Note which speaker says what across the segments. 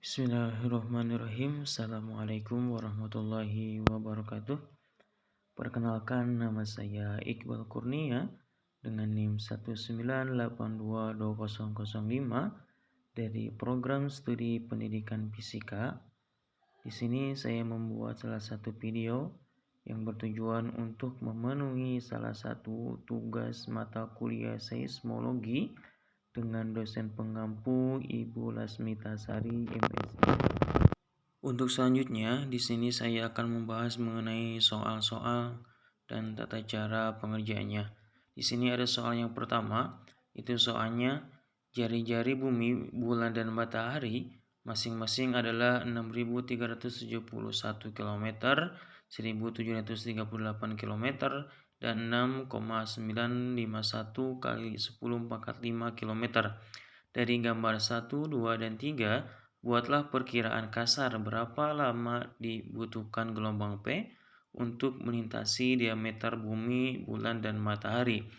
Speaker 1: Bismillahirrahmanirrahim. Assalamualaikum warahmatullahi wabarakatuh. Perkenalkan, nama saya Iqbal Kurnia dengan NIM 1982205 dari program studi pendidikan fisika. Di sini saya membuat salah satu video yang bertujuan untuk memenuhi salah satu tugas mata kuliah seismologi dengan dosen pengampu Ibu Lasmita Sari, MSI. Untuk selanjutnya, di sini saya akan membahas mengenai soal-soal dan tata cara pengerjaannya. Di sini ada soal yang pertama, itu soalnya jari-jari bumi, bulan, dan matahari masing-masing adalah 6.371 km, 1.738 km, dan 6,951 kali 10 pangkat 5 km. Dari gambar 1, 2, dan 3, buatlah perkiraan kasar berapa lama dibutuhkan gelombang P untuk melintasi diameter bumi, bulan, dan matahari.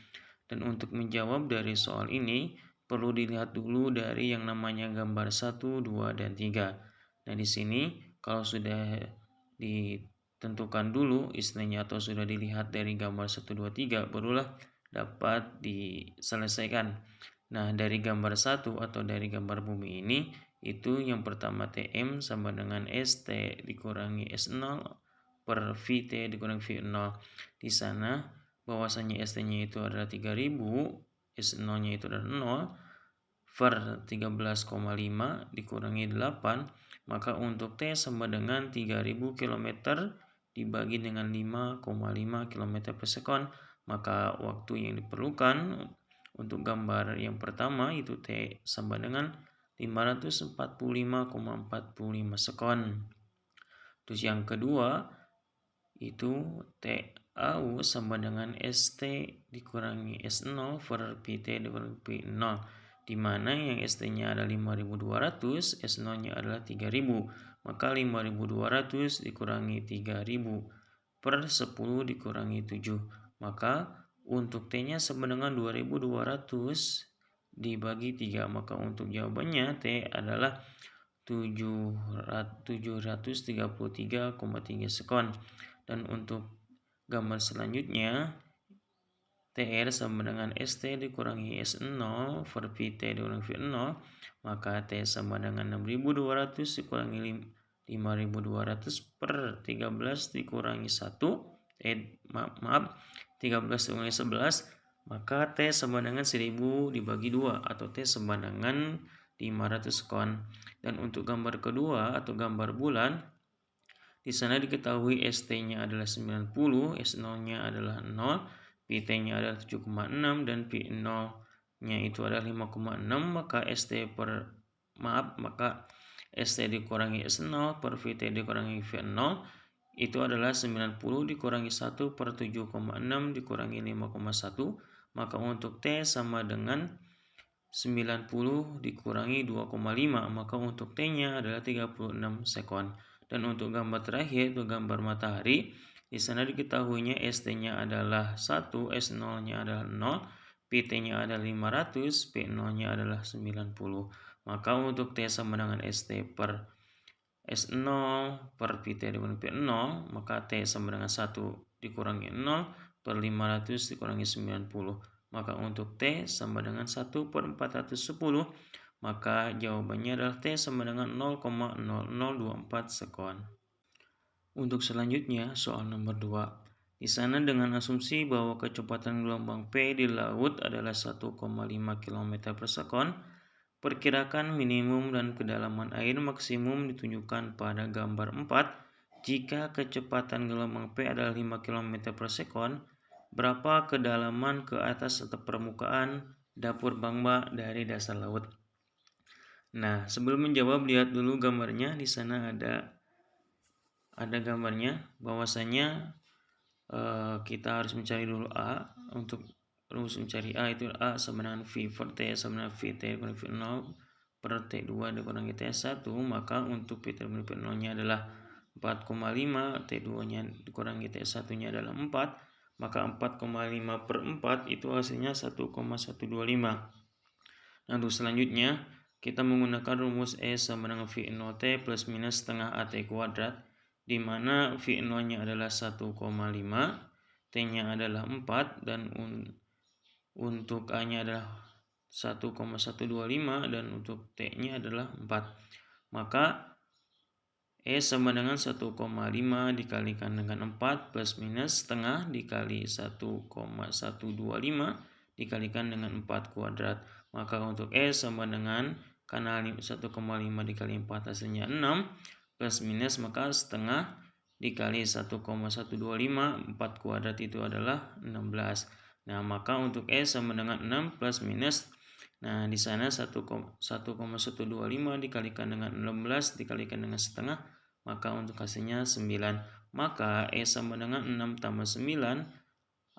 Speaker 1: Dan untuk menjawab dari soal ini, perlu dilihat dulu dari yang namanya gambar 1, 2, dan 3. Nah, di sini kalau sudah ditentukan dulu istilahnya atau sudah dilihat dari gambar 1, 2, 3, barulah dapat diselesaikan. Nah, dari gambar 1 atau dari gambar bumi ini, itu yang pertama Tm sama dengan St dikurangi S0 per Vt dikurangi V0. Di sana bahwasanya St-nya itu adalah 3000, S0-nya itu adalah 0, per 13,5 dikurangi 8, maka untuk T sama dengan 3000 km dibagi dengan 5,5 km per sekon, maka waktu yang diperlukan untuk gambar yang pertama itu T sama dengan 545,45 sekon. Terus yang kedua itu TAU sama dengan ST dikurangi S0 per PT dikurangi P0, di mana yang ST-nya adalah 5200, S0-nya adalah 3000, maka 5200 dikurangi 3000 per 10 dikurangi 7, maka untuk T-nya sama dengan 2200 dibagi 3, maka untuk jawabannya T adalah 733,3 sekon. Dan untuk gambar selanjutnya, TR sama dengan ST dikurangi S0 per VT dikurangi V0, maka T sama dengan 6200 dikurangi 5200 per 13 dikurangi 1, 13 dikurangi 11, maka T sama dengan 1000 dibagi 2 atau T sama dengan 500 sekon. Dan untuk gambar kedua atau gambar bulan, di sana diketahui ST-nya adalah 90, S0-nya adalah 0, PT-nya adalah 7,6 dan P0-nya itu adalah 5,6, maka ST dikurangi S0 per VT dikurangi V0 itu adalah 90 dikurangi 1 per 7,6 dikurangi 5,1, maka untuk T sama dengan 90 dikurangi 2,5, maka untuk T-nya adalah 36 sekon. Dan untuk gambar terakhir itu gambar matahari, di sana diketahuinya ST-nya adalah 1, S0-nya adalah 0, PT-nya adalah 500, P0-nya adalah 90. Maka untuk T sama dengan ST per S0 per PT dikurangi P0, maka T sama dengan 1 dikurangi 0 per 500 dikurangi 90. Maka untuk T sama dengan 1 per 410, maka jawabannya adalah T sama dengan 0,0024 sekon. Untuk selanjutnya, soal nomor 2. Di sana dengan asumsi bahwa kecepatan gelombang P di laut adalah 1,5 km per sekon, perkirakan minimum dan kedalaman air maksimum ditunjukkan pada gambar 4. Jika kecepatan gelombang P adalah 5 km per sekon, berapa kedalaman ke atas atau permukaan dapur Bangba dari dasar laut? Nah, sebelum menjawab lihat dulu gambarnya. Di sana ada gambarnya bahwasanya kita harus mencari dulu A. Untuk rumus mencari A itu A sama dengan V per T sama dengan VT dikurangi V0 per T2 dikurangi T1, maka untuk PT dikurangi V0 nya adalah 4,5, T2 nya dikurangi T1 nya adalah 4, maka 4,5 per 4 itu hasilnya 1,125. Nah, untuk selanjutnya kita menggunakan rumus E sama dengan V0T plus minus setengah AT kuadrat, di mana V0-nya adalah 1,5, T-nya adalah 4, dan untuk A-nya adalah 1,125 dan untuk T-nya adalah 4. Maka E sama dengan 1,5 dikalikan dengan 4 plus minus setengah dikali 1,125 dikalikan dengan 4 kuadrat. Maka untuk E sama dengan, karena 1,5 dikali 4 hasilnya 6, plus minus maka setengah dikali 1,125, 4 kuadrat itu adalah 16. Nah, maka untuk E sama dengan 6 plus minus, nah di sana 1,125 dikalikan dengan 16 dikalikan dengan setengah, maka untuk hasilnya 9. Maka E sama dengan 6 tambah 9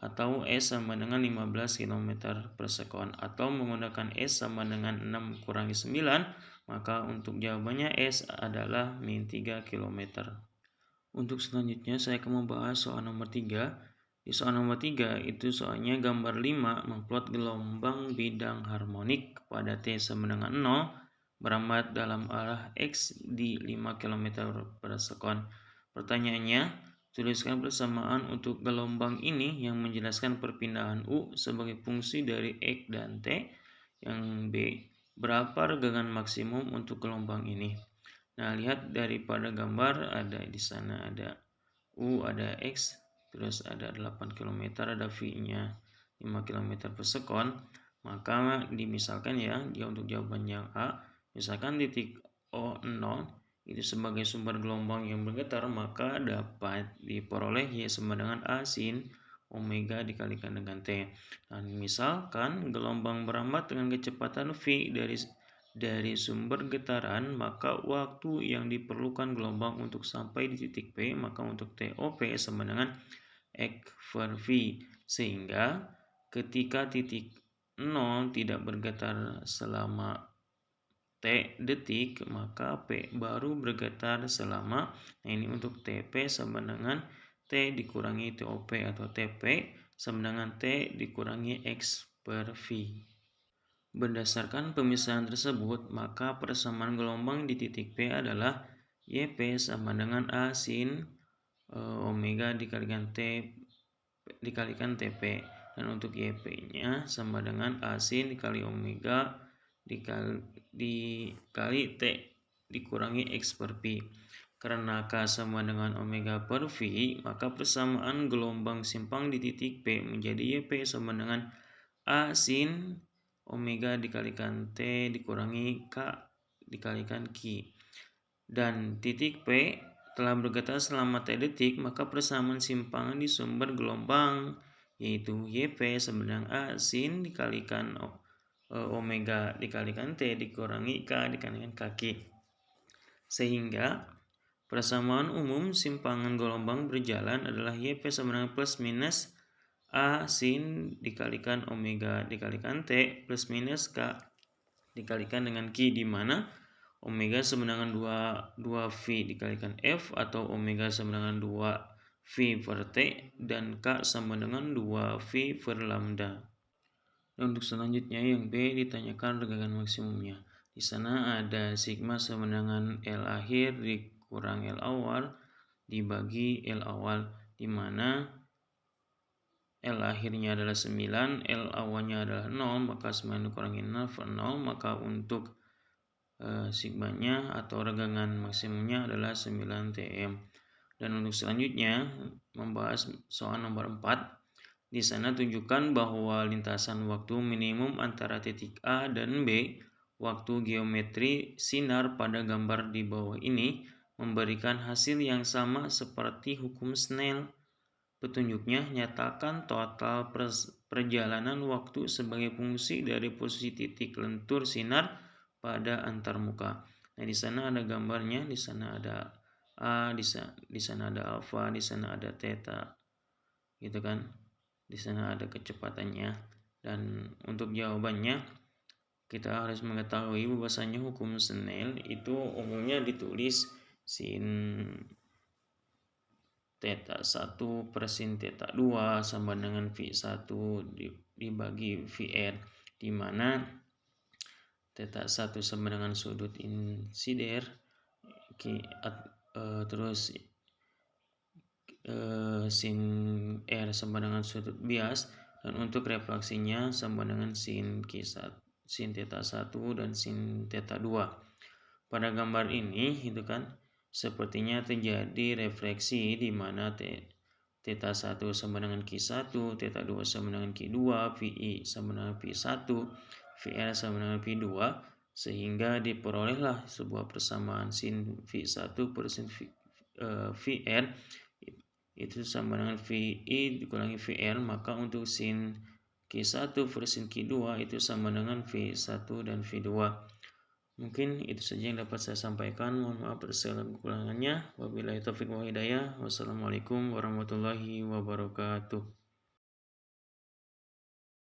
Speaker 1: atau E sama dengan 15 km per sekon, atau menggunakan E sama dengan 6 kurangi 9, maka untuk jawabannya S adalah min 3 km. Untuk selanjutnya saya akan membahas soal nomor 3. Di soal nomor 3 itu soalnya gambar 5 memplot gelombang bidang harmonik pada T sama dengan 0 berambat dalam arah X di 5 km per sekon. Pertanyaannya, tuliskan persamaan untuk gelombang ini yang menjelaskan perpindahan U sebagai fungsi dari X dan T. Yang B, berapa regangan maksimum untuk gelombang ini? Nah, lihat daripada gambar, ada di sana ada U, ada X, terus ada 8 km, ada V-nya 5 km per sekon. Maka dimisalkan ya, dia untuk jawabannya A, misalkan titik O0 itu sebagai sumber gelombang yang bergetar, maka dapat diperoleh Y sama dengan A sin omega dikalikan dengan T. Dan misalkan gelombang berambat dengan kecepatan V dari sumber getaran, maka waktu yang diperlukan gelombang untuk sampai di titik P, maka untuk TOP sama dengan X per V, sehingga ketika titik 0 tidak bergetar selama T detik, maka P baru bergetar selama, nah ini untuk TP sama dengan T dikurangi TOP atau TP sama dengan T dikurangi X per V. Berdasarkan pemisahan tersebut, maka persamaan gelombang di titik P adalah YP sama dengan A sin omega dikalikan T dikalikan TP, dan untuk YP-nya sama dengan A sin dikali omega dikali T dikurangi X per P. Karena K sama dengan omega per V, maka persamaan gelombang simpang di titik P menjadi YP sama dengan A sin omega dikalikan T dikurangi K dikalikan Q. Dan titik P telah bergetar selama T detik, maka persamaan simpangan di sumber gelombang yaitu YP sama dengan A sin dikalikan omega dikalikan T dikurangi K dikalikan kaki. Sehingga persamaan umum simpangan gelombang berjalan adalah YP sama dengan plus minus A sin dikalikan omega dikalikan T plus minus K dikalikan dengan Q, di mana omega sama dengan 2V dikalikan F, atau omega sama dengan 2V per T, dan K sama dengan 2V per lambda. Dan untuk selanjutnya yang B ditanyakan regangan maksimumnya. Di sana ada sigma sama dengan L akhir dikurang L awal dibagi L awal, di mana L akhirnya adalah 9, L awalnya adalah 0, maka 9 dikurangi 0 per 0, maka untuk sigmanya atau regangan maksimumnya adalah 9 Tm. Dan untuk selanjutnya membahas soal nomor 4. Di sana tunjukkan bahwa lintasan waktu minimum antara titik A dan B, waktu geometri sinar pada gambar di bawah ini memberikan hasil yang sama seperti hukum Snell. Petunjuknya, nyatakan total perjalanan waktu sebagai fungsi dari posisi titik lentur sinar pada antarmuka. Nah, di sana ada gambarnya, di sana ada A, di sana ada alfa, di sana ada theta. Gitu kan? Di sana ada kecepatannya. Dan untuk jawabannya kita harus mengetahui bahwasanya hukum Snell itu umumnya ditulis sin theta 1 per sin theta 2 sama dengan V1 dibagi Vr, di mana Theta 1 sama dengan sudut insider, terus sin R sama dengan sudut bias, dan untuk refleksinya sama dengan sin theta 1 dan sin theta 2. Pada gambar ini itu kan sepertinya terjadi refleksi di mana theta 1 sama dengan Q1, theta 2 sama dengan Q2, VI sama dengan P1, VR sama dengan P2, sehingga diperolehlah sebuah persamaan sin V1 per sin VR itu sama dengan VI dikurangi VR, maka untuk sin Q1 per sin Q2 itu sama dengan V1 dan V2. Mungkin itu saja yang dapat saya sampaikan. Mohon maaf atas segala kekurangannya. Wabillahi taufiq wal hidayah. Wassalamualaikum warahmatullahi wabarakatuh.